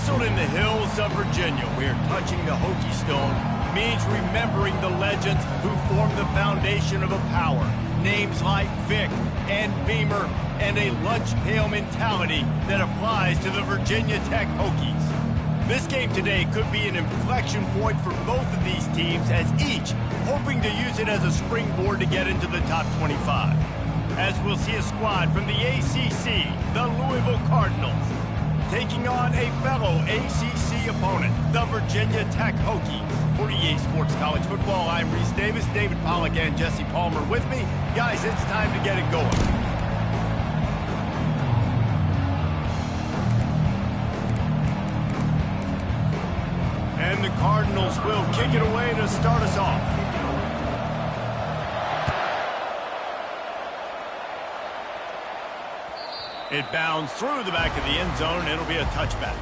Nestled in the hills of Virginia, where touching the Hokie Stone means remembering the legends who formed the foundation of a power. Names like Vic and Beamer, and a lunch pail mentality that applies to the Virginia Tech Hokies. This game today could be an inflection point for both of these teams, as each hoping to use it as a springboard to get into the top 25. As we'll see a squad from the ACC, the Louisville Cardinals, taking on a fellow ACC opponent, the Virginia Tech Hokies. For EA Sports College Football, I'm Reese Davis, David Pollack, and Jesse Palmer with me. Guys, it's time to get it going. And the Cardinals will kick it away to start us off. It bounds through the back of the end zone. It'll be a touchback.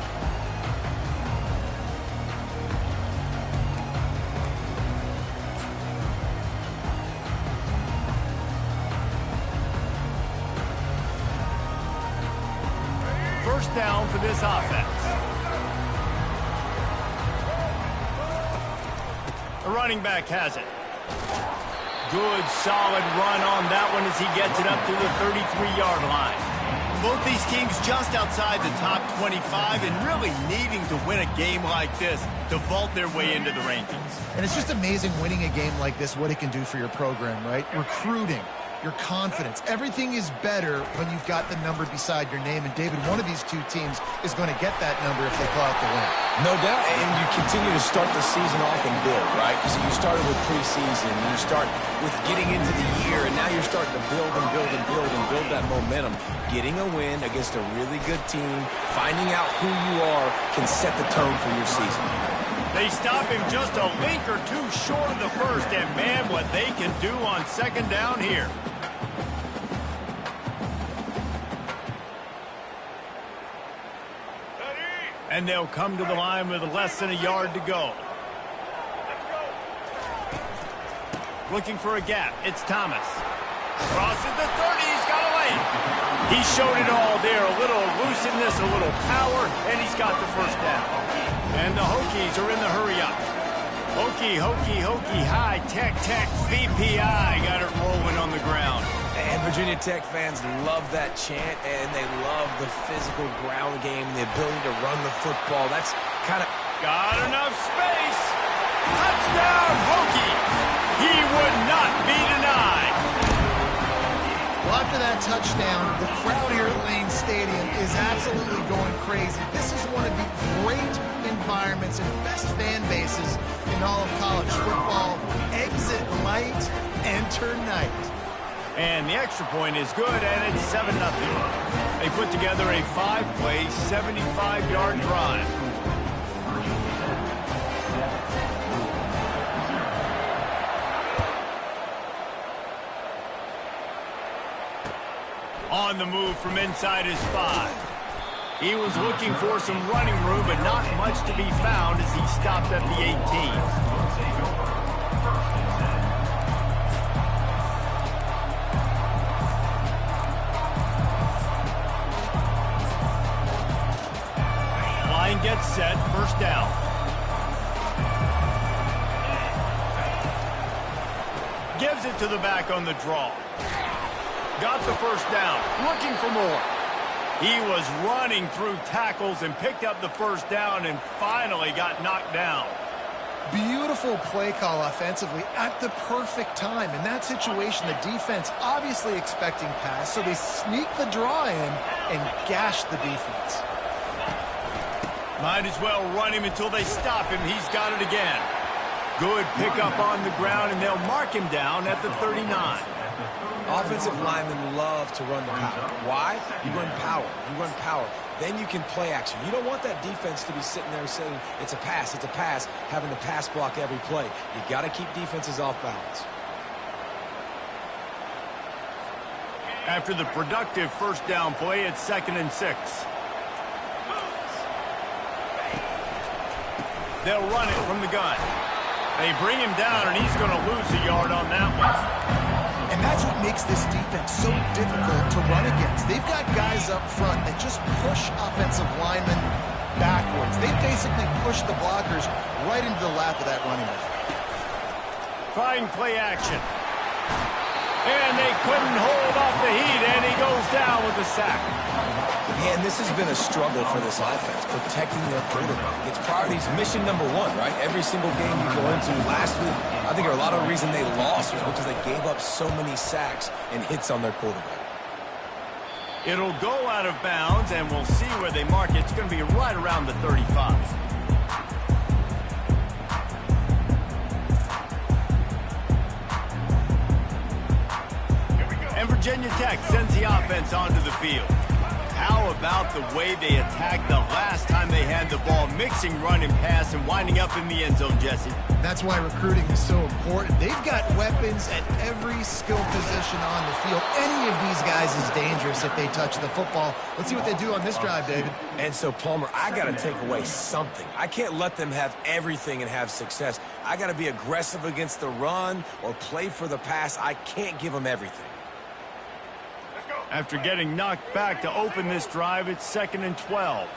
First down for this offense. The running back has it. Good, solid run on that one as he gets it up to the 33-yard line. Both these teams just outside the top 25 and really needing to win a game like this to vault their way into the rankings. And it's just amazing winning a game like this, what it can do for your program, right? Recruiting, your confidence. Everything is better when you've got the number beside your name. And, David, one of these two teams is going to get that number if they pull out the win. No doubt. And you continue to start the season off and build, right? Because you started with preseason, you start with getting into the year, and now you're starting to build and build and build and build that momentum. Getting a win against a really good team, finding out who you are, can set the tone for your season. They stop him just a link or two short of the first, and man, what they can do on second down here. And they'll come to the line with less than a yard to go. Looking for a gap. It's Thomas. Crosses the 30. He's got a lane. He showed it all there. A little elusiveness, a little power, and he's got the first down. And the Hokies are in the hurry up. Hokie, Hokie, Hokie, high, tech, VPI. Got it rolling on the ground. And Virginia Tech fans love that chant, and they love the physical ground game, the ability to run the football. That's kind of... Got enough space. Touchdown, Hokie. He would not be denied. Well, after that touchdown, the crowd here at Lane Stadium is absolutely going crazy. This is one of the great environments and best fan bases in all of college football. Exit light, enter night. And the extra point is good, and it's 7-0. They put together a 5-play, 75-yard drive. On the move from inside his 5. He was looking for some running room, but not much to be found as he stopped at the 18. Gets set, first down. Gives it to the back on the draw. Got the first down, looking for more. He was running through tackles and picked up the first down and finally got knocked down. Beautiful play call offensively at the perfect time. In that situation, the defense obviously expecting pass, so they sneak the draw in and gash the defense. Might as well run him until they stop him. He's got it again. Good pickup on the ground, and they'll mark him down at the 39. Offensive linemen love to run the power. Why? You run power. You run power. Then you can play action. You don't want that defense to be sitting there saying, it's a pass, having to pass block every play. You got to keep defenses off balance. After the productive first down play, it's 2nd and 6. They'll run it from the gun. They bring him down, and he's going to lose a yard on that one. And that's what makes this defense so difficult to run against. They've got guys up front that just push offensive linemen backwards. They basically pushed the blockers right into the lap of that running back. Trying play action. And they couldn't hold off the heat, and he goes down with a sack. Man, this has been a struggle for this offense, protecting their quarterback. It's priorities mission number one, right? Every single game you go into. Last week, I think a lot of the reason they lost was because they gave up so many sacks and hits on their quarterback. It'll go out of bounds, and we'll see where they mark it. It's going to be right around the 35. And Virginia Tech sends the offense onto the field. How about the way they attacked the last time they had the ball, mixing run and pass and winding up in the end zone, Jesse? That's why recruiting is so important. They've got weapons at every skill position on the field. Any of these guys is dangerous if they touch the football. Let's see what they do on this drive, David. And so, Palmer, I got to take away something. I can't let them have everything and have success. I got to be aggressive against the run or play for the pass. I can't give them everything. After getting knocked back to open this drive, it's 2nd and 12.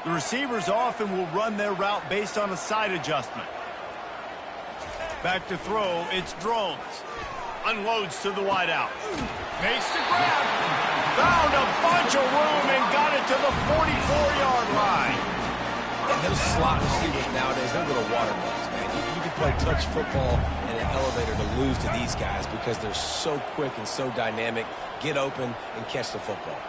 The receivers often will run their route based on a side adjustment. Back to throw, it's Drones. Unloads to the wideout. Makes the grab. Found a bunch of room and got it to the 44-yard line. And those slot receivers nowadays, they're little water bugs, man. You can play touch football in an elevator to lose to these guys because they're so quick and so dynamic. Get open and catch the football.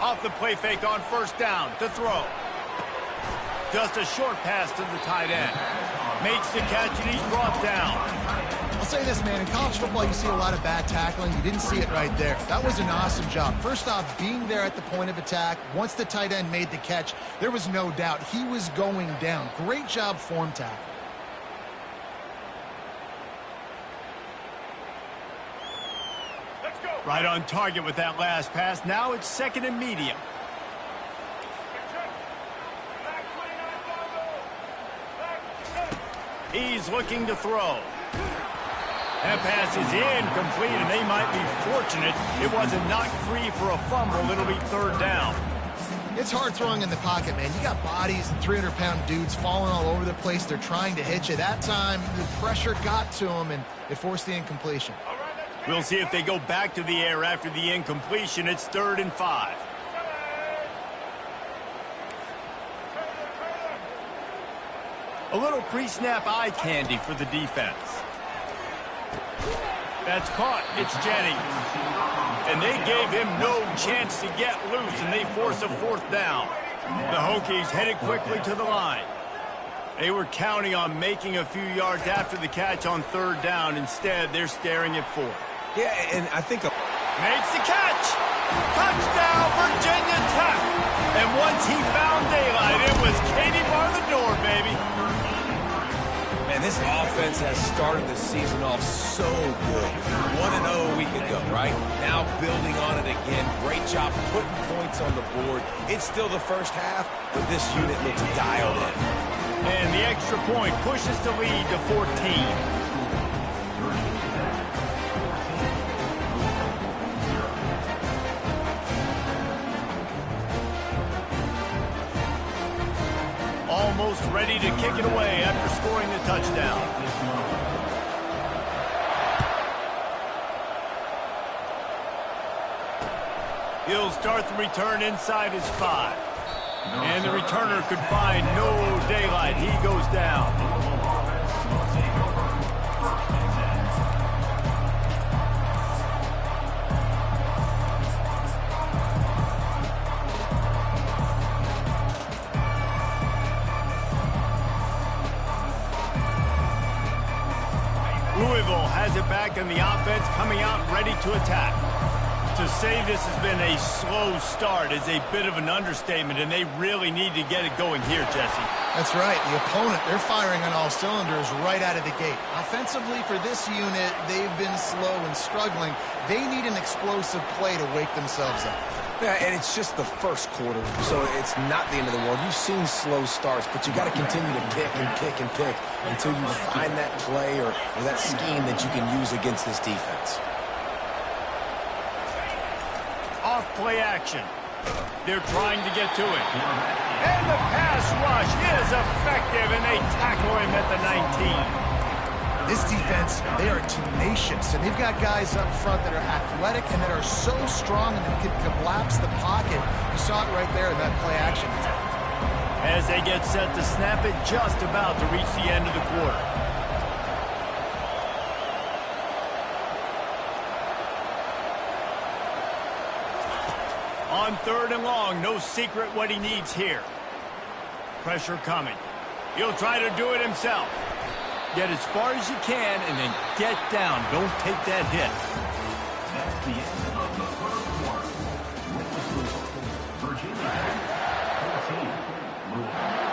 Off the play fake on 1st down to throw. Just a short pass to the tight end. Makes the catch and he's brought down. I'll say this, man. In college football, you see a lot of bad tackling. You didn't see it right there. That was an awesome job. First off, being there at the point of attack. Once the tight end made the catch, there was no doubt he was going down. Great job form tackle. Right on target with that last pass. Now it's 2nd and medium. He's looking to throw. That pass is incomplete, and they might be fortunate it wasn't knocked free for a fumble. It'll be 3rd down. It's hard throwing in the pocket, man. You got bodies and 300-pound dudes falling all over the place. They're trying to hit you. That time, the pressure got to them, and it forced the incompletion. We'll see if they go back to the air after the incompletion. It's 3rd and 5. A little pre-snap eye candy for the defense. That's caught. It's Jennings. And they gave him no chance to get loose, and they force a 4th down. The Hokies headed quickly to the line. They were counting on making a few yards after the catch on 3rd down. Instead, they're staring at 4th. Yeah, and I think... Makes the catch! Touchdown, Virginia Tech! And once he found daylight, it was Katie bar the door, baby. Man, this offense has started the season off so good. 1-0 a week ago, right? Now building on it again. Great job putting points on the board. It's still the first half, but this unit looks dialed in. And the extra point pushes the lead to 14. Almost ready to kick it away after scoring the touchdown. He'll start the return inside his 5. And the returner could find no daylight. He goes down. Louisville has it back, and the offense coming out ready to attack. To say this has been a slow start is a bit of an understatement, and they really need to get it going here, Jesse. That's right. The opponent, they're firing on all cylinders right out of the gate. Offensively, for this unit, they've been slow and struggling. They need an explosive play to wake themselves up. Yeah, and it's just the first quarter, so it's not the end of the world. You've seen slow starts, but you got to continue to pick and pick and pick until you find that play or that scheme that you can use against this defense. play action. They're trying to get to it. And the pass rush is effective, and they tackle him at the 19. This defense, they are tenacious, and they've got guys up front that are athletic and that are so strong and that can collapse the pocket. You saw it right there in that play action. As they get set to snap it, just about to reach the end of the quarter. On 3rd and long, no secret what he needs here. Pressure coming. He'll try to do it himself. Get as far as you can and then get down. Don't take that hit. That's the end of the first quarter. With the score, Virginia 14, Louisville 0.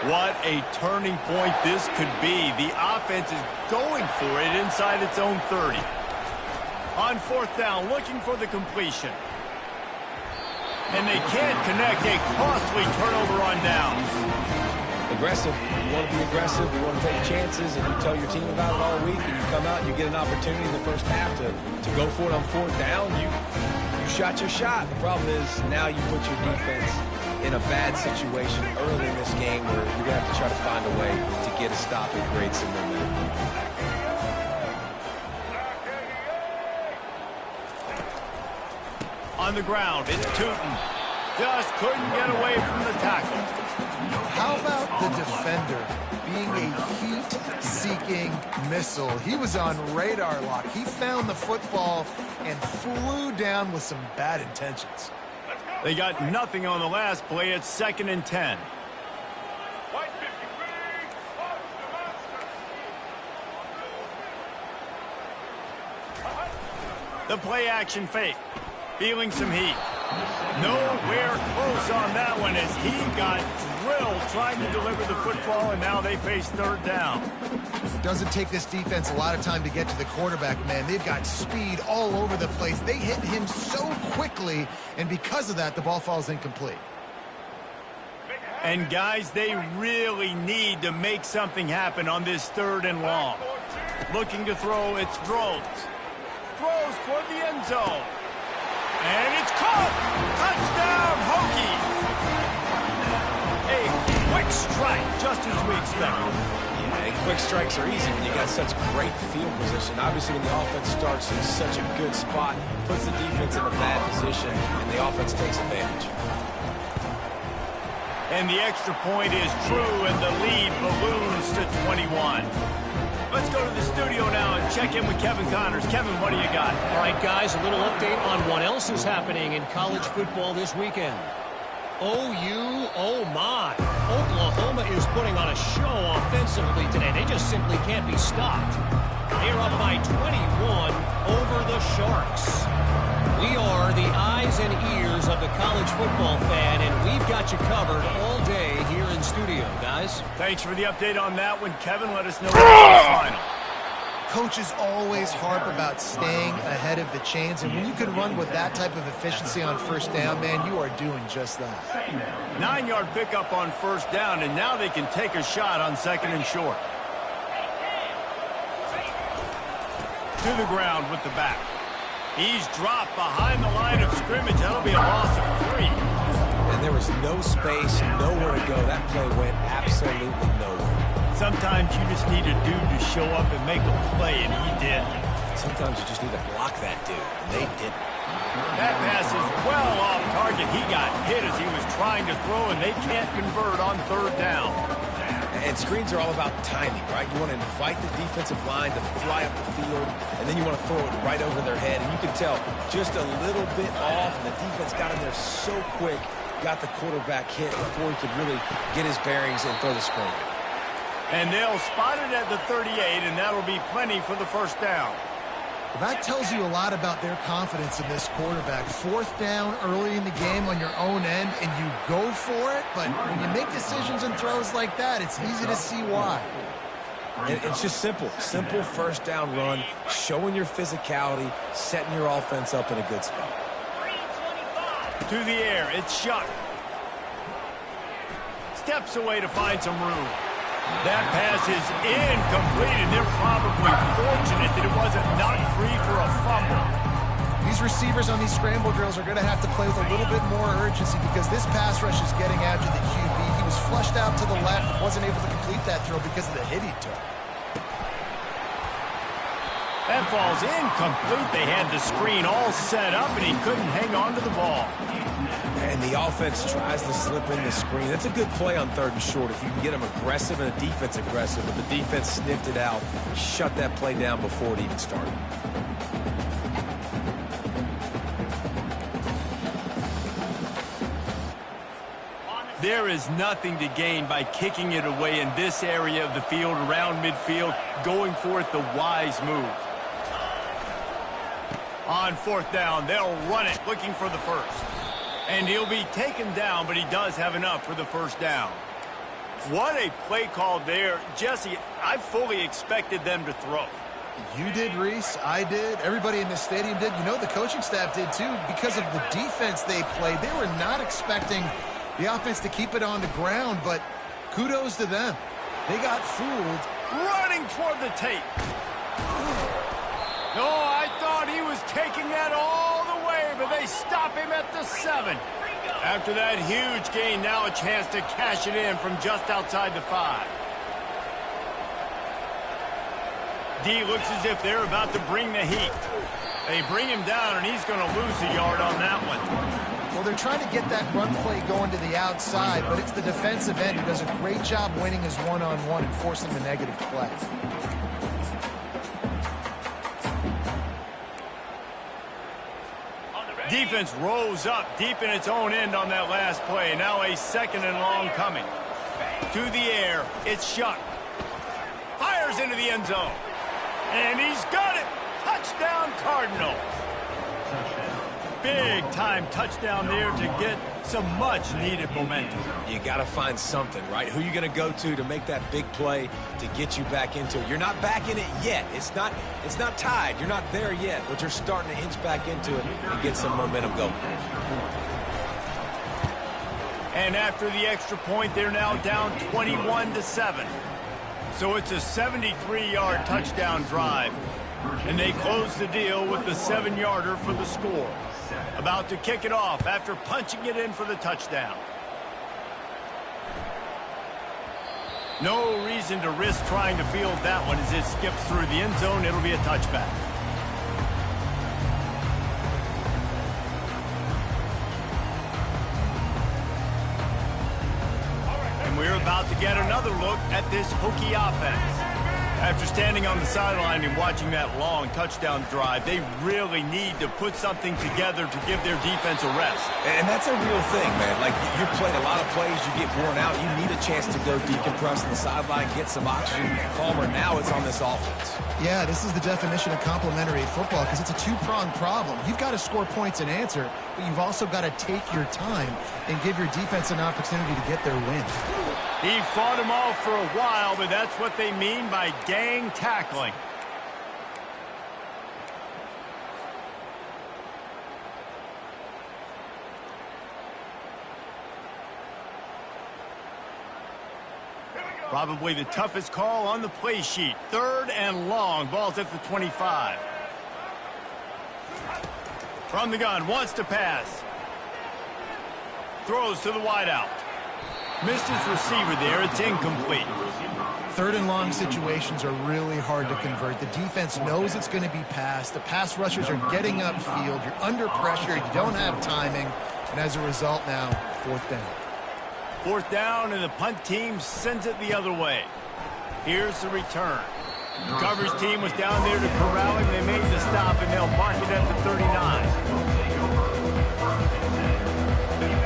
What a turning point this could be. The offense is going for it inside its own 30. On 4th down, looking for the completion. And they can't connect. A costly turnover on downs. Aggressive. You want to be aggressive. You want to take chances, and you tell your team about it all week, and you come out and you get an opportunity in the first half to go for it on 4th down. You shot your shot. The problem is now you put your defense in a bad situation early in this game where you're going to have to try to find a way to get a stop and create some momentum. On the ground, it's Tootin. Just couldn't get away from the tackle. How about the defender being a heat-seeking missile? He was on radar lock. He found the football and flew down with some bad intentions. They got nothing on the last play. It's 2nd and 10. The play action fake. Feeling some heat. Nowhere close on that one as he got drilled trying to deliver the football, and now they face 3rd down. Doesn't take this defense a lot of time to get to the quarterback, man. They've got speed all over the place. They hit him so quickly, and because of that, the ball falls incomplete. And, guys, they really need to make something happen on this 3rd and long. Looking to throw, it's throws. Throws toward the end zone. And it's caught! Touchdown, Hokies! A quick strike, just as we expected. Yeah, and quick strikes are easy when you got such great field position. Obviously, when the offense starts in such a good spot, puts the defense in a bad position, and the offense takes advantage. And the extra point is true, and the lead balloons to 21. Let's go to the studio now and check in with Kevin Connors. Kevin, what do you got? All right, guys, a little update on what else is happening in college football this weekend. OU, oh my. Oklahoma is putting on a show offensively today. They just simply can't be stopped. They're up by 21 over the Sharks. We are the eyes and ears of the college football fan, and we've got you covered all day here in studio, guys. Thanks for the update on that one, Kevin. Let us know what's the final. Coaches always harp about staying ahead of the chains, and when you can run with that type of efficiency on 1st down, man, you are doing just that. 9-yard pickup on 1st down, and now they can take a shot on 2nd and short. To the ground with the back. He's dropped behind the line of scrimmage. That'll be a loss of 3. And there was no space, nowhere to go. That play went absolutely nowhere. Sometimes you just need a dude to show up and make a play, and he did. Sometimes you just need to block that dude, and they didn't. That pass is well off target. He got hit as he was trying to throw, and they can't convert on 3rd down. And screens are all about timing, right? You want to invite the defensive line to fly up the field, and then you want to throw it right over their head. And you can tell just a little bit off, and the defense got in there so quick, got the quarterback hit before he could really get his bearings and throw the screen. And they'll spot it at the 38, and that'll be plenty for the 1st down. Well, that tells you a lot about their confidence in this quarterback. 4th down early in the game on your own end, and you go for it, but when you make decisions and throws like that, it's easy to see why. It's just simple. Simple 1st down run, showing your physicality, setting your offense up in a good spot. To the air, it's Shuck. Steps away to find some room. That pass is incomplete, and they're probably fortunate that it wasn't knocked free for a fumble. These receivers on these scramble drills are going to have to play with a little bit more urgency because this pass rush is getting after the QB. He was flushed out to the left, wasn't able to complete that throw because of the hit he took. That fall's incomplete. They had the screen all set up, and he couldn't hang on to the ball. And the offense tries to slip in the screen. That's a good play on 3rd and short if you can get them aggressive and the defense aggressive. But the defense sniffed it out, shut that play down before it even started. There is nothing to gain by kicking it away in this area of the field, around midfield, going for it the wise move. On 4th down, they'll run it, looking for the first. And he'll be taken down, but he does have enough for the first down. What a play call there. Jesse, I fully expected them to throw. You did, Reese. I did. Everybody in this stadium did. You know, the coaching staff did, too. Because of the defense they played, they were not expecting the offense to keep it on the ground, but kudos to them. They got fooled. Running toward the tape. No, I thought he was taking that all the way, but they stop him at the 7. After that huge gain, now a chance to cash it in from just outside the 5. D looks as if they're about to bring the heat. They bring him down, and he's going to lose a yard on that one. Well, they're trying to get that run play going to the outside, but it's the defensive end who does a great job winning his one-on-one and forcing the negative play. Defense rose up deep in its own end on that last play. Now a 2nd and long coming. To the air, it's Shuck. Fires into the end zone. And he's got it. Touchdown, Cardinals. Big-time touchdown there to get some much-needed momentum. You got to find something, right? Who are you going to go to make that big play to get you back into it? You're not back in it yet. It's not tied. You're not there yet, but you're starting to inch back into it and get some momentum going. And after the extra point, they're now down 21-7. So it's a 73-yard touchdown drive. And they close the deal with the 7-yarder for the score. About to kick it off after punching it in for the touchdown. No reason to risk trying to field that one as it skips through the end zone. It'll be a touchback. And we're about to get another look at this Hokie offense. After standing on the sideline and watching that long touchdown drive, they really need to put something together to give their defense a rest. And that's a real thing, man. Like, you've played a lot of plays, you get worn out, you need a chance to go decompress on the sideline, get some oxygen, calmer. Now it's on this offense. Yeah, this is the definition of complementary football because it's a two-pronged problem. You've got to score points and answer, but you've also got to take your time and give your defense an opportunity to get their win. He fought him off for a while, but that's what they mean by gang tackling. Probably the toughest call on the play sheet. 3rd and long. Ball's at the 25. From the gun, wants to pass. Throws to the wideout. Missed his receiver there. It's incomplete. 3rd and long situations are really hard to convert. The defense knows it's going to be passed. The pass rushers are getting upfield. You're under pressure. You don't have timing. And as a result now, 4th down. 4th down, and the punt team sends it the other way. Here's the return. The coverage team was down there to corral him. They made the stop, and they'll mark it at the 39.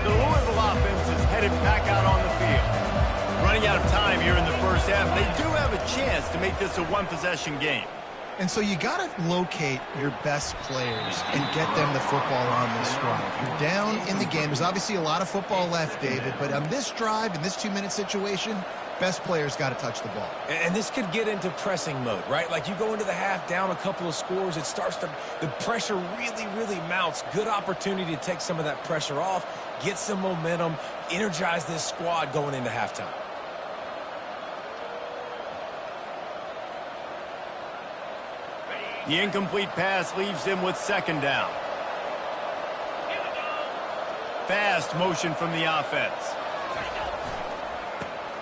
The Louisville offense is headed back out on the field. Running out of time here in the first half. They do have a chance to make this a one-possession game. And so you got to locate your best players and get them the football on this drive. You're down in the game. There's obviously a lot of football left, David, but on this drive, in this 2-minute situation, best players got to touch the ball. And this could get into pressing mode, right? Like, you go into the half down a couple of scores, it starts to, the pressure really, really mounts. Good opportunity to take some of that pressure off, get some momentum, energize this squad going into halftime. The incomplete pass leaves him with second down. Fast motion from the offense.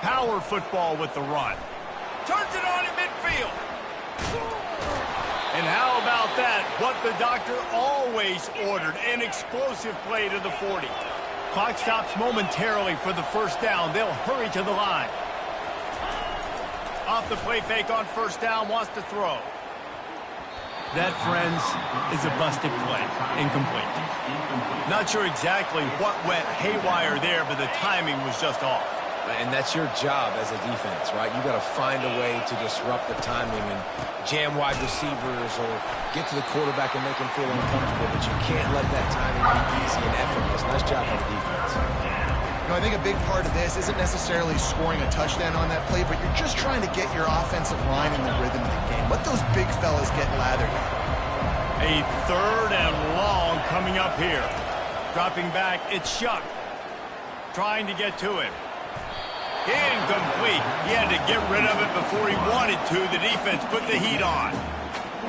Power football with the run. Turns it on in midfield. And how about that? What the doctor always ordered, an explosive play to the 40. Clock stops momentarily for the first down. They'll hurry to the line. Off the play fake on first down, wants to throw. That, friends, is a busted play. Incomplete. Not sure exactly what went haywire there, but the timing was just off. And that's your job as a defense, right? You got to find a way to disrupt the timing and jam wide receivers or get to the quarterback and make him feel uncomfortable. But you can't let that timing be easy and effortless. Nice job by the defense. You know, I think a big part of this isn't necessarily scoring a touchdown on that play, but you're just trying to get your offensive line in the rhythm of the game. Let those big fellas get lathered up. A third and long coming up here. Dropping back, it's Shuck. Trying to get to him. Incomplete. He had to get rid of it before he wanted to. The defense put the heat on.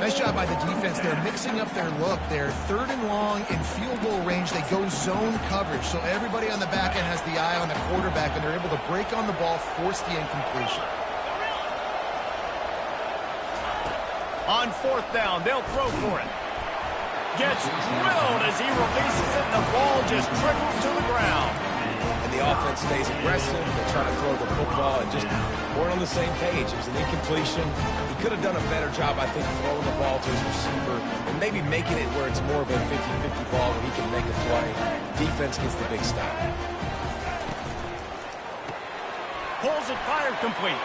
Nice job by the defense. They're mixing up their look. They're third and long in field goal range. They go zone coverage. So everybody on the back end has the eye on the quarterback, and they're able to break on the ball, force the incompletion. On fourth down, they'll throw for it. Gets drilled as he releases it, and the ball just trickles to the ground. And the offense stays aggressive. They try to throw the football and just weren't on the same page. It was an incompletion. He could have done a better job, I think, throwing the ball to his receiver and maybe making it where it's more of a 50-50 ball where he can make a play. Defense gets the big stop. Pulls it, fired complete.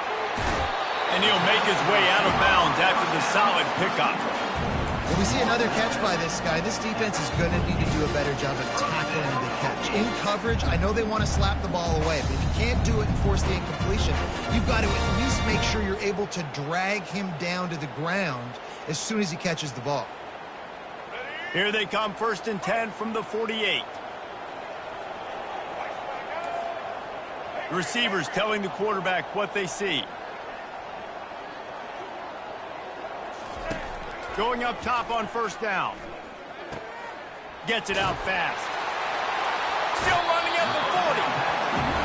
And he'll make his way out of bounds after the solid pickup. When we see another catch by this guy, this defense is going to need to do a better job of tackling the catch. In coverage, I know they want to slap the ball away, but if you can't do it and force the incompletion, you've got to at least make sure you're able to drag him down to the ground as soon as he catches the ball. Here they come, 1st and 10 from the 48. Receivers telling the quarterback what they see. Going up top on first down. Gets it out fast. Still running at the 40.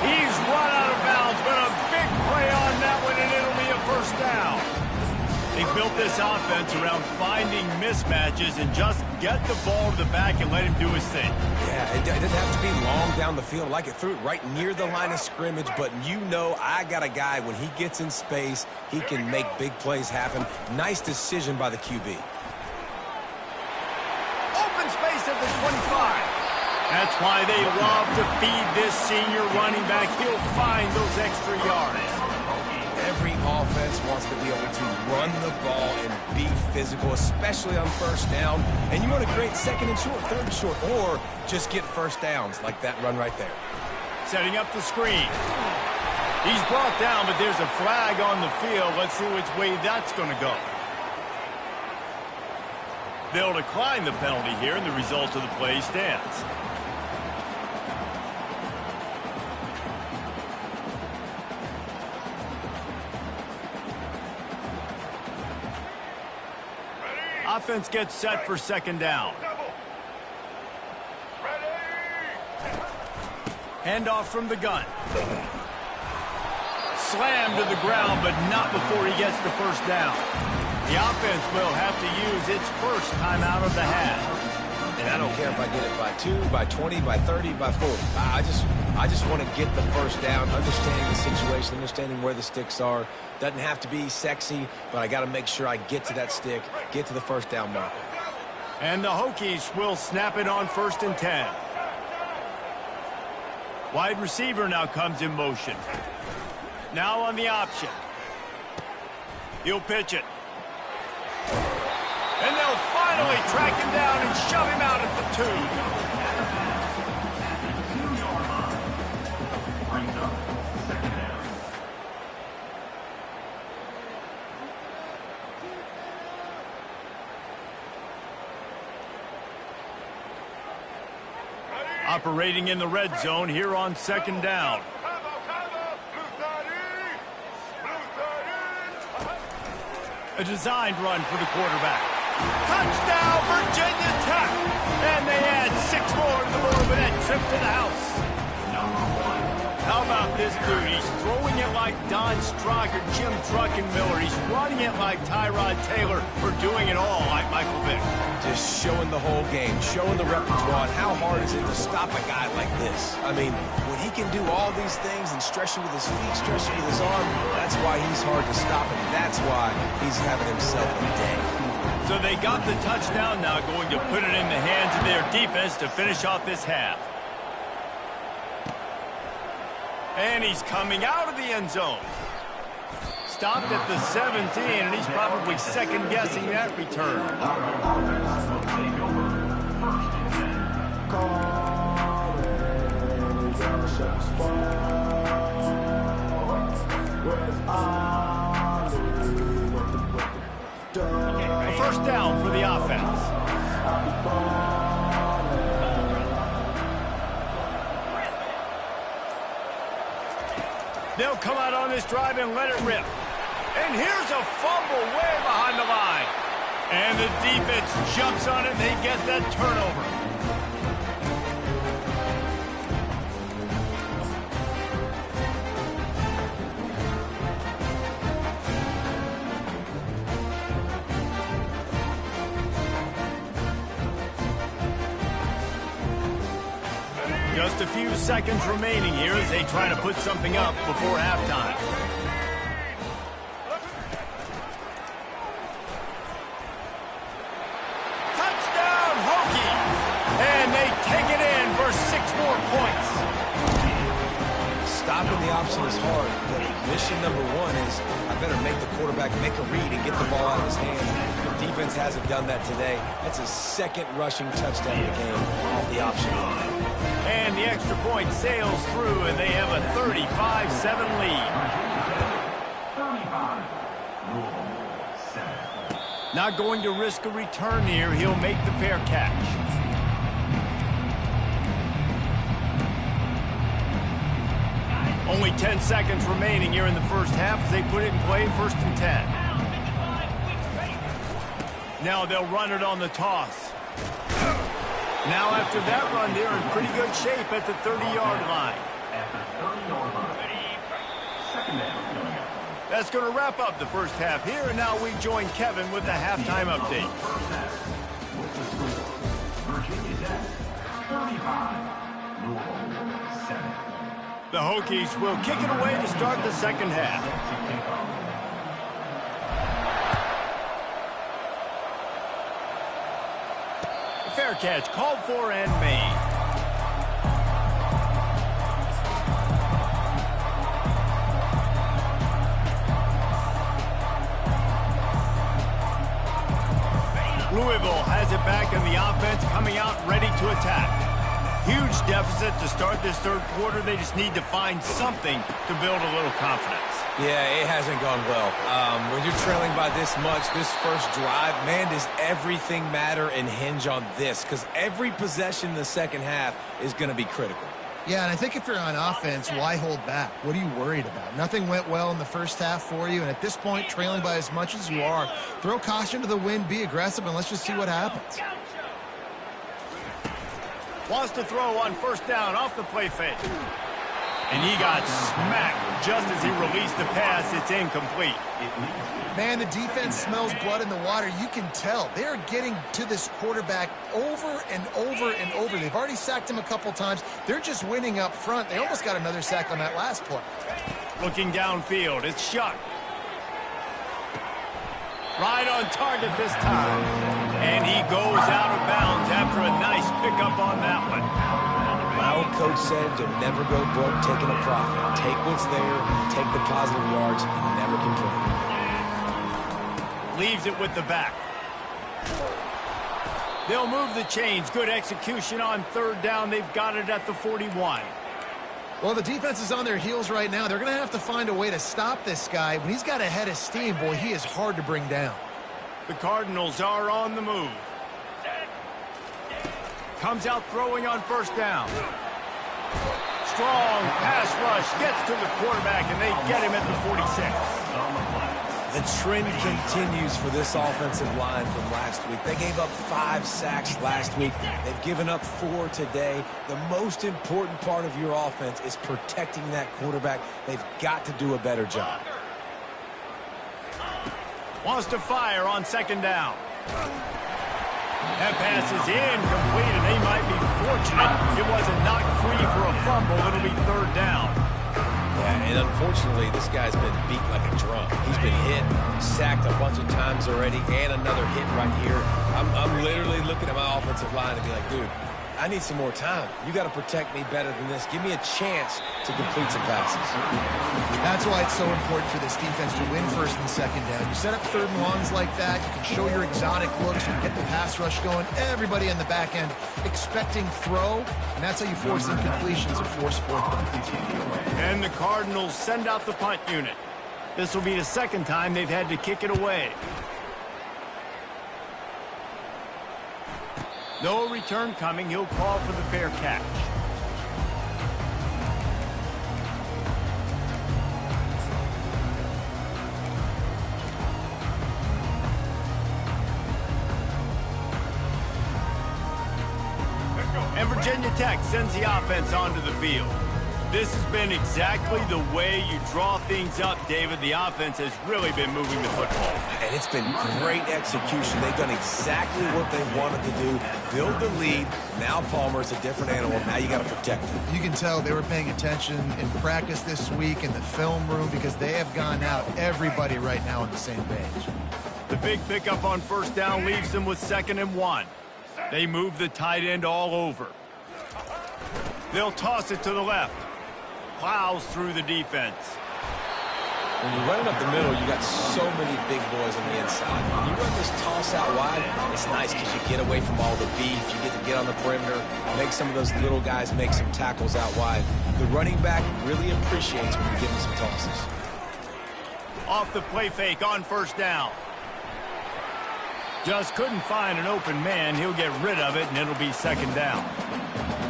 He's run out of bounds, but a big play on that one, and it'll be a first down. They built this offense around finding mismatches and just get the ball to the back and let him do his thing. Yeah, it didn't have to be long down the field. Like it threw it right near the line of scrimmage, but you know I got a guy, when he gets in space, he can make big plays happen. Nice decision by the QB. Open space at the 25. That's why they love to feed this senior running back. He'll find those extra yards. Every offense wants to be able to run the ball and be physical, especially on first down. And you want to create second and short, third and short, or just get first downs like that run right there. Setting up the screen. He's brought down, but there's a flag on the field. Let's see which way that's going to go. They'll decline the penalty here, and the result of the play stands. Offense gets set for second down. Handoff from the gun. Slammed to the ground, but not before he gets the first down. The offense will have to use its first timeout of the half. And I don't care if I get it by 2, by 20, by 30, by 40. I just want to get the first down, understanding the situation, understanding where the sticks are. Doesn't have to be sexy, but I got to make sure I get to that stick, get to the first down mark. And the Hokies will snap it on 1st and 10. Wide receiver now comes in motion. Now on the option. He'll pitch it. And they'll finally track him down and shove him out at the 2. Operating in the red zone here on second down. A designed run for the quarterback. Touchdown, Virginia Tech! And they add 6 more to the board with that trip to the house. How about this dude? He's throwing it like Don Strock or Jim Druckenmiller. He's running it like Tyrod Taylor, or doing it all like Michael Vick. Just showing the whole game, showing the repertoire. How hard is it to stop a guy like this? I mean, when he can do all these things and stretch you with his feet, stretch you with his arm, that's why he's hard to stop, and that's why he's having himself a day. So they got the touchdown, now going to put it in the hands of their defense to finish off this half. And he's coming out of the end zone. Stopped at the 17, and he's probably second-guessing that return. A first down for the offense. They'll come out on this drive and let it rip. And here's a fumble way behind the line. And the defense jumps on it, and they get that turnover. Just a few seconds remaining here as they try to put something up before halftime. Touchdown, Hokies! And they take it in for 6 more points. Stopping the option is hard, but mission number 1 is I better make the quarterback make a read and get the ball out of his hands. The defense hasn't done that today. That's his 2nd rushing touchdown of the game off the option. And the extra point sails through, and they have a 35-7 lead. Not going to risk a return here. He'll make the fair catch. Only 10 seconds remaining here in the first half as they put it in play, 1st and 10. Now they'll run it on the toss. Now after that run, they're in pretty good shape at the 30-yard line. That's going to wrap up the first half here, and now we join Kevin with the halftime update. Virginia Tech, 35, Louisville, 7. The Hokies will kick it away to start the second half. Fair catch called for and made. Louisville has it back, and the offense coming out ready to attack. Huge deficit to start this 3rd quarter. They just need to find something to build a little confidence. Yeah, it hasn't gone well. When you're trailing by this much, this first drive, man, does everything matter and hinge on this? Because every possession in the second half is going to be critical. Yeah, and I think if you're on offense, why hold back? What are you worried about? Nothing went well in the first half for you, and at this point, trailing by as much as you are, throw caution to the wind, be aggressive, and let's just see what happens. Wants to throw on first down off the play fake. And he got smacked just as he released the pass. It's incomplete. Man, the defense smells blood in the water. You can tell. They're getting to this quarterback over and over and over. They've already sacked him a couple times. They're just winning up front. They almost got another sack on that last play. Looking downfield, it's Shuck. Right on target this time. And he goes out of bounds after a nice pickup on that one. My old coach said you'll never go broke taking a profit. Take what's there, take the positive yards, and never complain. Leaves it with the back. They'll move the chains. Good execution on 3rd down. They've got it at the 41. Well, the defense is on their heels right now. They're going to have to find a way to stop this guy. When he's got a head of steam, boy, he is hard to bring down. The Cardinals are on the move. Comes out throwing on first down. Strong pass rush gets to the quarterback, and they get him at the 46. The trend continues for this offensive line from last week. They gave up 5 sacks last week. They've given up 4 today. The most important part of your offense is protecting that quarterback. They've got to do a better job. Wants to fire on second down. That pass is incomplete, and they might be fortunate it wasn't knocked free for a fumble. It'll be third down. Yeah, and unfortunately, this guy's been beat like a drum. He's been hit, sacked a bunch of times already, and another hit right here. I'm literally looking at my offensive line and be like, dude, I need some more time. You got to protect me better than this. Give me a chance to complete some passes. That's why it's so important for this defense to win first and second down. You set up third and longs like that. You can show your exotic looks. You get the pass rush going. Everybody in the back end expecting throw, and that's how you force incompletions and force fourth down. And the Cardinals send out the punt unit. This will be the second time they've had to kick it away. No return coming. He'll call for the fair catch. And Virginia Tech sends the offense onto the field. This has been exactly the way you draw things up, David. The offense has really been moving the football. And it's been great execution. They've done exactly what they wanted to do. Build the lead. Now Palmer's a different animal. Now you got to protect him. You can tell they were paying attention in practice this week in the film room because they have gone out everybody right now on the same page. The big pickup on first down leaves them with 2nd and 1. They move the tight end all over. They'll toss it to the left. Plows through the defense. When you run it up the middle, you got so many big boys on the inside. When you run this toss out wide, it's nice because you get away from all the beef. You get to get on the perimeter, make some of those little guys make some tackles out wide. The running back really appreciates when you give him some tosses. Off the play fake on first down. Just couldn't find an open man. He'll get rid of it, and it'll be 2nd down.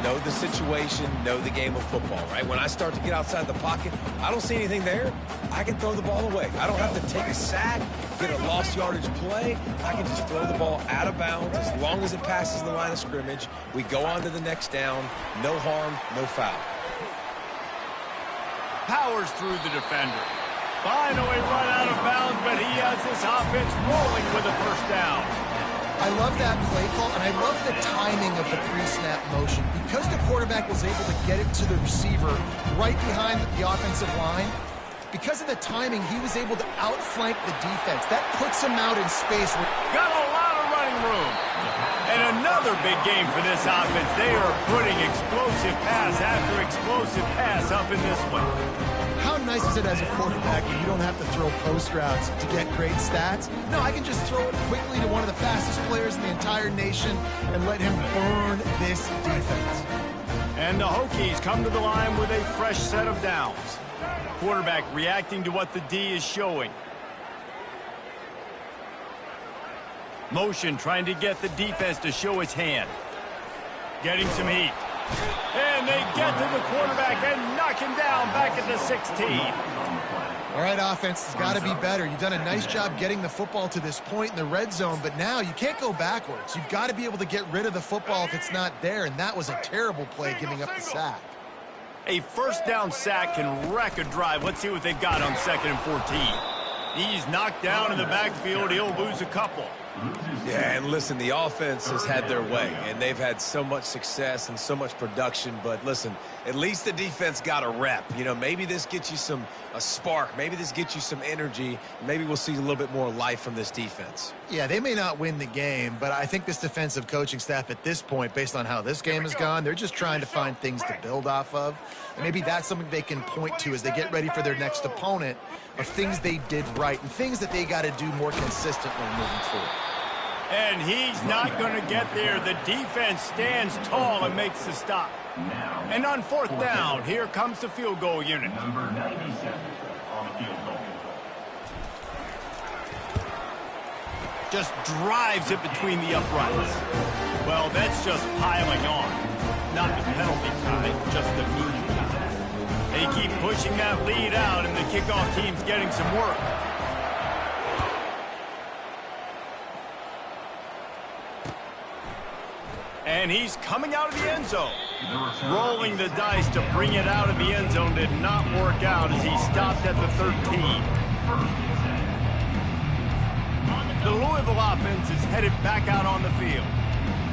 Know the situation, know the game of football, right? When I start to get outside the pocket, I don't see anything there. I can throw the ball away. I don't have to take a sack, get a lost yardage play. I can just throw the ball out of bounds as long as it passes the line of scrimmage. We go on to the next down. No harm, no foul. Powers through the defender. Finally run out of bounds, but he has this offense rolling with a first down. I love that play call, and I love the timing of the pre-snap motion. Because the quarterback was able to get it to the receiver right behind the offensive line, because of the timing, he was able to outflank the defense. That puts him out in space. Got a lot of running room. And another big game for this offense. They are putting explosive pass after explosive pass up in this one. How nice is it as a quarterback when you don't have to throw post routes to get great stats? No, I can just throw it quickly to one of the fastest players in the entire nation and let him burn this defense. And the Hokies come to the line with a fresh set of downs. Quarterback reacting to what the D is showing. Motion trying to get the defense to show his hand. Getting some heat. And they get to the quarterback and knock him down back at the 16. All right, offense has got to be better. You've done a nice job getting the football to this point in the red zone, but now you can't go backwards. You've got to be able to get rid of the football if it's not there, and that was a terrible play giving up the sack. A first down sack can wreck a drive. Let's see what they got on 2nd and 14. He's knocked down in the backfield. He'll lose a couple. Yeah, and listen, the offense has had their way, and they've had so much success and so much production. But listen, at least the defense got a rep. You know, maybe this gets you a spark. Maybe this gets you some energy. Maybe we'll see a little bit more life from this defense. Yeah, they may not win the game, but I think this defensive coaching staff at this point, based on how this game has gone, they're just trying to find things to build off of. And maybe that's something they can point to as they get ready for their next opponent of things they did right and things that they got to do more consistently moving forward. And he's not going to get there. The defense stands tall and makes the stop. And on 4th down, here comes the field goal unit. Number 97 on the field goal. Just drives it between the uprights. Well, that's just piling on. Not the penalty kind, just the mean kind. They keep pushing that lead out, and the kickoff team's getting some work. And he's coming out of the end zone. Rolling the dice to bring it out of the end zone did not work out as he stopped at the 13. The Louisville offense is headed back out on the field.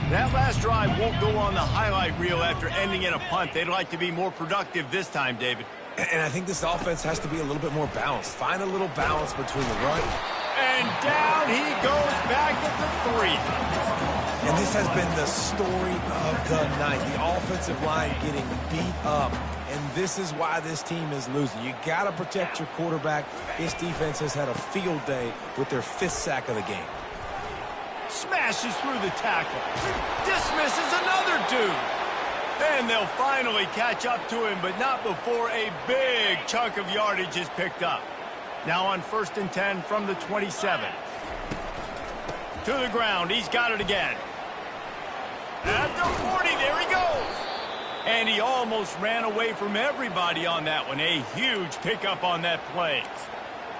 That last drive won't go on the highlight reel after ending in a punt. They'd like to be more productive this time, David. And I think this offense has to be a little bit more balanced. Find a little balance between the run. And down he goes back at the 3. And this has been the story of the night. The offensive line getting beat up. And this is why this team is losing. You got to protect your quarterback. This defense has had a field day with their 5th sack of the game. Smashes through the tackle. Dismisses another dude. And they'll finally catch up to him, but not before a big chunk of yardage is picked up. Now on 1st and 10 from the 27. To the ground. He's got it again. At the 40, there he goes. And he almost ran away from everybody on that one. A huge pickup on that play.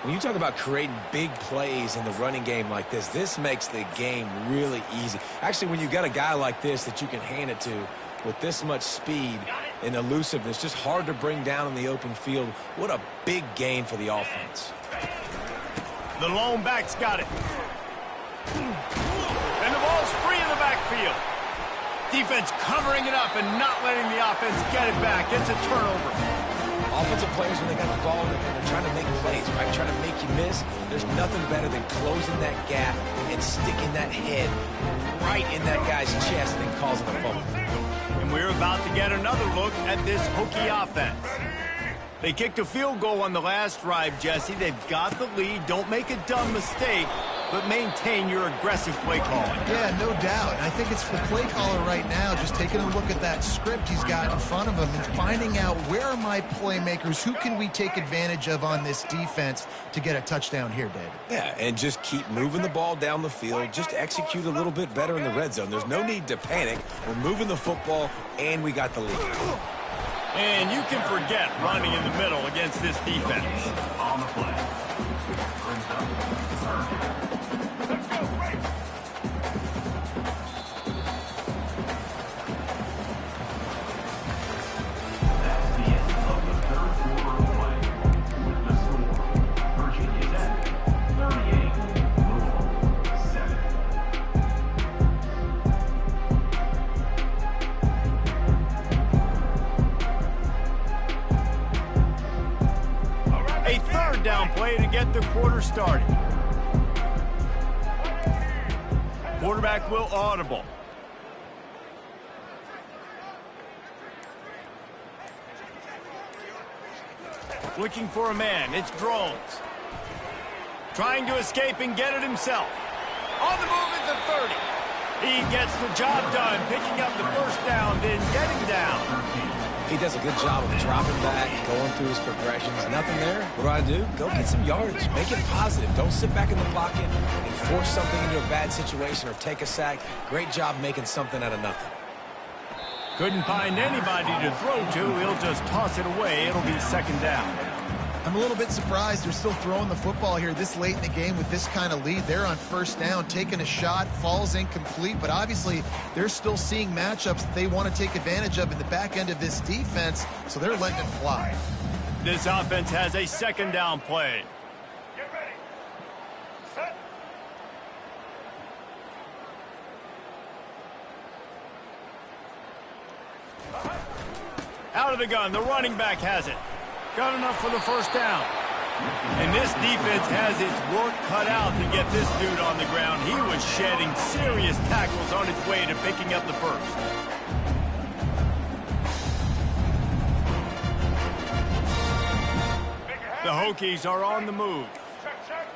When you talk about creating big plays in the running game like this makes the game really easy. Actually, when you got a guy like this that you can hand it to with this much speed and elusiveness, just hard to bring down in the open field. What a big gain for the offense. The lone back's got it. And the ball's free in the backfield. Defense covering it up and not letting the offense get it back. It's a turnover. Offensive players, when they got the ball and they're trying to make plays, right, trying to make you miss, there's nothing better than closing that gap and sticking that head right in that guy's chest and then causing a fumble. And we're about to get another look at this Hokie offense. They kicked a field goal on the last drive, Jesse. They've got the lead. Don't make a dumb mistake, but maintain your aggressive play calling. Yeah, no doubt. I think it's the play caller right now just taking a look at that script he's got in front of him and finding out where are my playmakers, who can we take advantage of on this defense to get a touchdown here, David. Yeah, and just keep moving the ball down the field. Just execute a little bit better in the red zone. There's no need to panic. We're moving the football, and we got the lead. And you can forget running in the middle against this defense. On the play. That's the end of the 3rd quarter of play. With the score, Virginia Tech 38, Louisville 7. A 3rd down play to get the quarter started. Quarterback will audible. Looking for a man. It's Drones. Trying to escape and get it himself. On the move at the 30. He gets the job done, picking up the 1st down, then getting down. He does a good job of dropping back, going through his progressions. Nothing there. What do? Go get some yardage. Make it positive. Don't sit back in the pocket and force something into a bad situation or take a sack. Great job making something out of nothing. Couldn't find anybody to throw to. He'll just toss it away. It'll be 2nd down. I'm a little bit surprised they're still throwing the football here this late in the game with this kind of lead. They're on 1st down, taking a shot, falls incomplete, but obviously they're still seeing matchups that they want to take advantage of in the back end of this defense, so they're letting it fly. This offense has a 2nd down play. Get ready. Set. Out of the gun, the running back has it. Got enough for the 1st down. And this defense has its work cut out to get this dude on the ground. He was shedding serious tackles on his way to picking up the 1st. The Hokies are on the move. Check, check.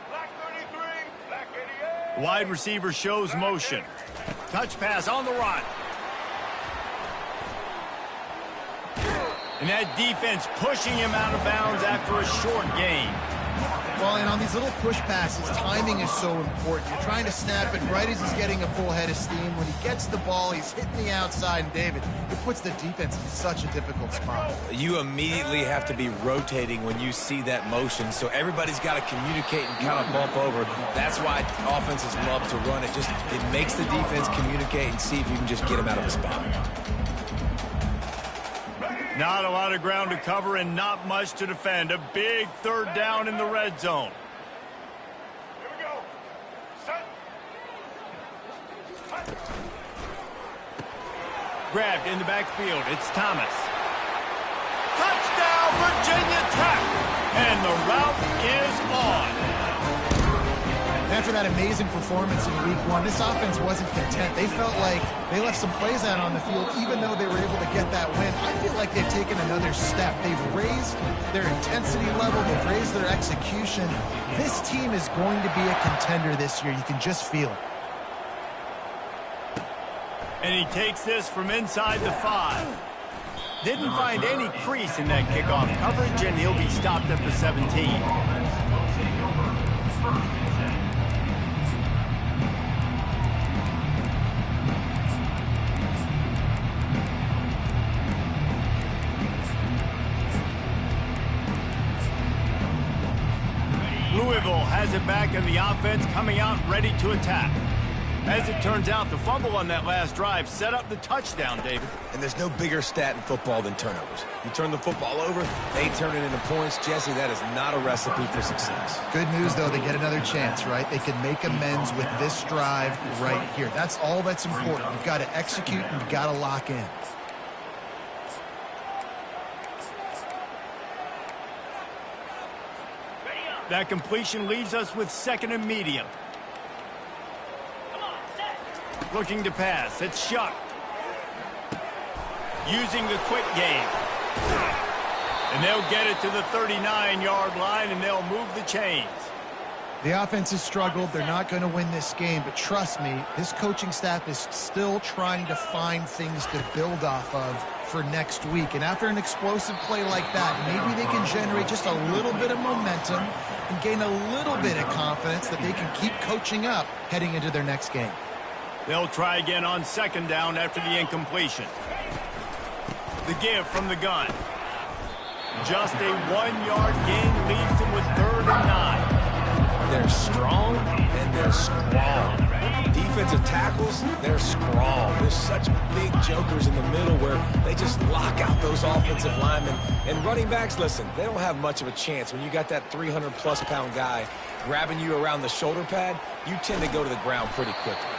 Black 33, black 88. Wide receiver shows motion. Touch pass on the run. And that defense pushing him out of bounds after a short gain. Well, and on these little push passes, timing is so important. You're trying to snap it right as he's getting a full head of steam. When he gets the ball, he's hitting the outside, and David, it puts the defense in such a difficult spot. You immediately have to be rotating when you see that motion, so everybody's got to communicate and kind of bump over. That's why offenses love to run it. It makes the defense communicate and see if you can just get him out of the spot. Not a lot of ground to cover and not much to defend. A big third down in the red zone. Here we go. Set. Grabbed in the backfield. It's Thomas. Touchdown, Virginia Tech. And the route is on. After that amazing performance in Week 1, this offense wasn't content. They felt like they left some plays out on the field, even though they were able to get that win. I feel like they've taken another step. They've raised their intensity level. They've raised their execution. This team is going to be a contender this year. You can just feel it. And he takes this from inside the 5. Didn't find any crease in that kickoff coverage, and he'll be stopped at the 17. Louisville has it back in the offense, coming out ready to attack. As it turns out, the fumble on that last drive set up the touchdown, David. And there's no bigger stat in football than turnovers. You turn the football over, they turn it into points. Jesse, that is not a recipe for success. Good news, though, they get another chance, right? They can make amends with this drive right here. That's all that's important. You've got to execute and you've got to lock in. That completion leaves us with 2nd and medium. Looking to pass. It's Shuck. Using the quick game. And they'll get it to the 39-yard line, and they'll move the chains. The offense has struggled. They're not going to win this game, but trust me, this coaching staff is still trying to find things to build off of for next week. And after an explosive play like that, maybe they can generate just a little bit of momentum and gain a little bit of confidence that they can keep coaching up heading into their next game. They'll try again on 2nd down after the incompletion. The give from the gun. Just a 1-yard gain leaves them with 3rd and 9. They're strong and they're strong. Defensive tackles, they're strong. There's such big jokers in the middle where they just lock out those offensive linemen. And running backs, listen, they don't have much of a chance. When you got that 300-plus pound guy grabbing you around the shoulder pad, you tend to go to the ground pretty quickly.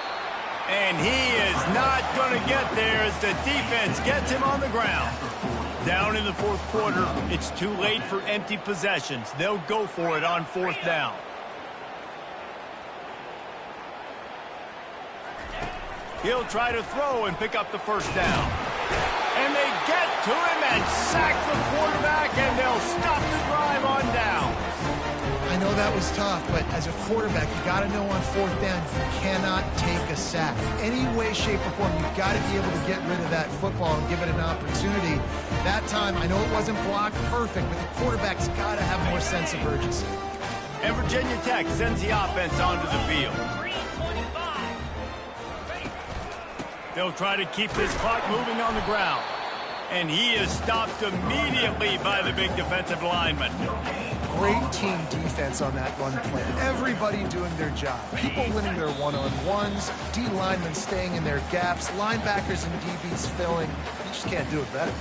And he is not going to get there as the defense gets him on the ground. Down in the 4th quarter, it's too late for empty possessions. They'll go for it on 4th down. He'll try to throw and pick up the 1st down. And they get to him and sack the quarterback, and they'll stop the drive on down. I know that was tough, but as a quarterback, you got to know on 4th down, you cannot take a sack. Any way, shape, or form, you've got to be able to get rid of that football and give it an opportunity. That time, I know it wasn't blocked perfect, but the quarterback's got to have more sense of urgency. And Virginia Tech sends the offense onto the field. They'll try to keep this clock moving on the ground. And he is stopped immediately by the big defensive lineman. Great team defense on that run play. Everybody doing their job. People winning their one-on-ones, D linemen staying in their gaps, linebackers and DBs filling. You just can't do it better.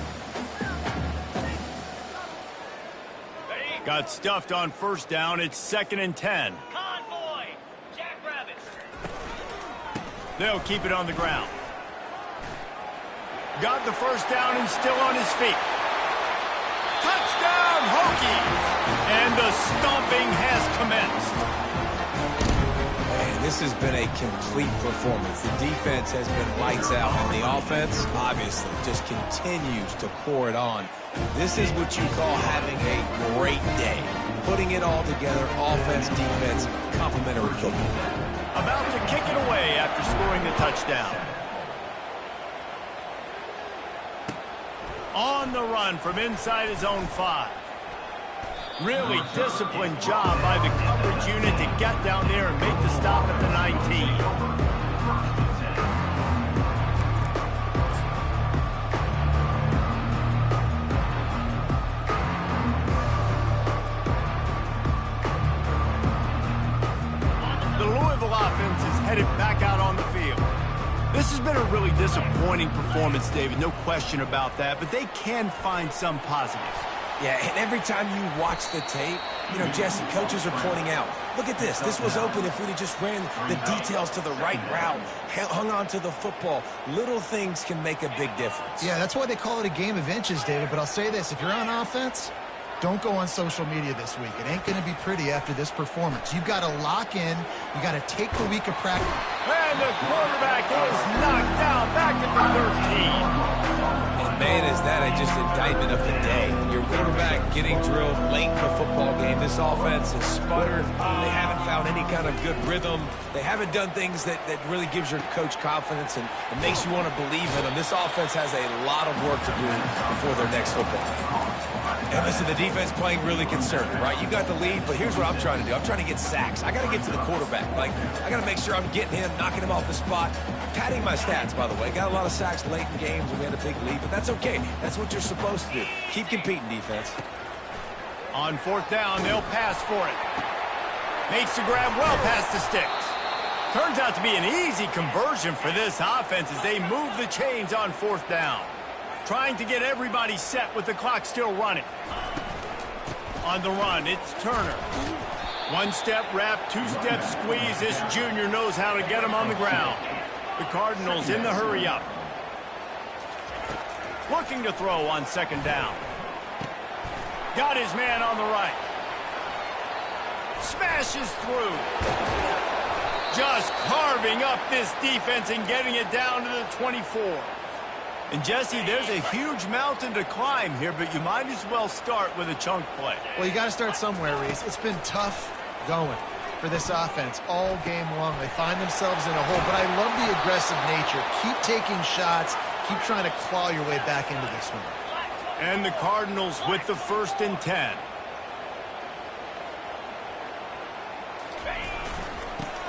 Got stuffed on 1st down. It's 2nd and 10. Convoy! Jackrabbits! They'll keep it on the ground. Got the 1st down and still on his feet. Touchdown, Hokies! And the stomping has commenced. Man, this has been a complete performance. The defense has been lights out, and the offense, obviously, just continues to pour it on. This is what you call having a great day. Putting it all together, offense, defense, complementary football. About to kick it away after scoring the touchdown. On the run from inside his own 5. Really disciplined job by the coverage unit to get down there and make the stop at the 19. Offense is headed back out on the field. This has been a really disappointing performance, David, no question about that, but they can find some positives. Yeah, and every time you watch the tape, you know, Jesse, coaches are pointing out, look at this. This was open if we'd have just ran the details to the right route, hung on to the football. Little things can make a big difference. Yeah, that's why they call it a game of inches, David, but I'll say this. If you're on offense, don't go on social media this week. It ain't going to be pretty after this performance. You've got to lock in. You got to take the week of practice. And the quarterback is knocked down back at the 13. And man, is that just indictment of the day. Your quarterback getting drilled late in the football game. This offense is sputtered. They haven't found any kind of good rhythm. They haven't done things that really gives your coach confidence and makes you want to believe in them. This offense has a lot of work to do before their next football game. And listen, the defense playing really conservative, right? You got the lead, but here's what I'm trying to do. I'm trying to get sacks. I got to get to the quarterback. Like, I got to make sure I'm getting him, knocking him off the spot. Padding my stats, by the way. Got a lot of sacks late in games when we had a big lead, but that's okay. That's what you're supposed to do. Keep competing, defense. On fourth down, they'll pass for it. Makes the grab well past the sticks. Turns out to be an easy conversion for this offense as they move the chains on fourth down. Trying to get everybody set with the clock still running. On the run, it's Turner. One-step wrap, two-step squeeze. This junior knows how to get him on the ground. The Cardinals in the hurry-up. Looking to throw on second down. Got his man on the right. Smashes through. Just carving up this defense and getting it down to the 24. And, Jesse, there's a huge mountain to climb here, but you might as well start with a chunk play. Well, you got to start somewhere, Reese. It's been tough going for this offense all game long. They find themselves in a hole, but I love the aggressive nature. Keep taking shots. Keep trying to claw your way back into this one. And the Cardinals with the 1st and 10.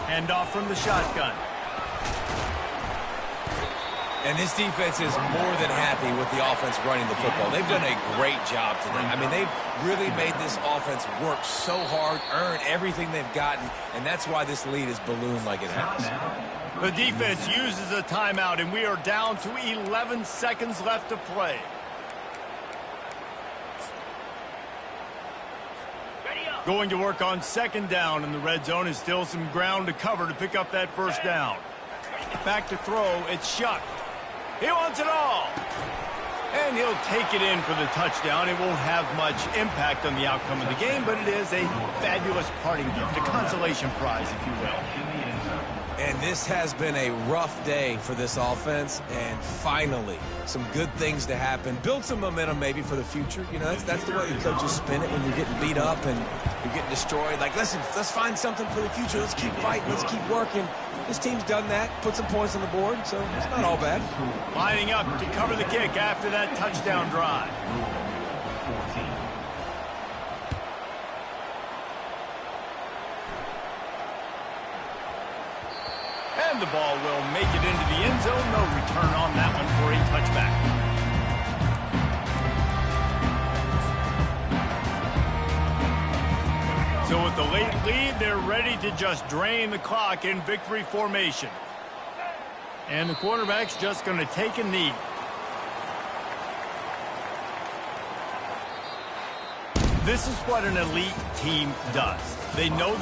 Handoff from the shotgun. And this defense is more than happy with the offense running the football. They've done a great job today. I mean, they've really made this offense work so hard, earn everything they've gotten, and that's why this lead is ballooned like it has. The defense uses a timeout, and we are down to 11 seconds left to play. Going to work on second down, and the red zone is still some ground to cover to pick up that first down. Back to throw, it's Shuck. He wants it all. And he'll take it in for the touchdown. It won't have much impact on the outcome of the game, but it is a fabulous parting gift, a consolation prize, if you will. And this has been a rough day for this offense, and finally, some good things to happen. Build some momentum maybe for the future. You know, that's the way the coaches spin it when you're getting beat up and you're getting destroyed. Like, listen, let's find something for the future. Let's keep fighting. Let's keep working. This team's done that, put some points on the board, so it's not all bad. Lining up to cover the kick after that touchdown drive. And the ball will make it into the end zone. No return on that one for a touchback. So with the late lead, they're ready to just drain the clock in victory formation. And the quarterback's just going to take a knee. This is what an elite team does. They know that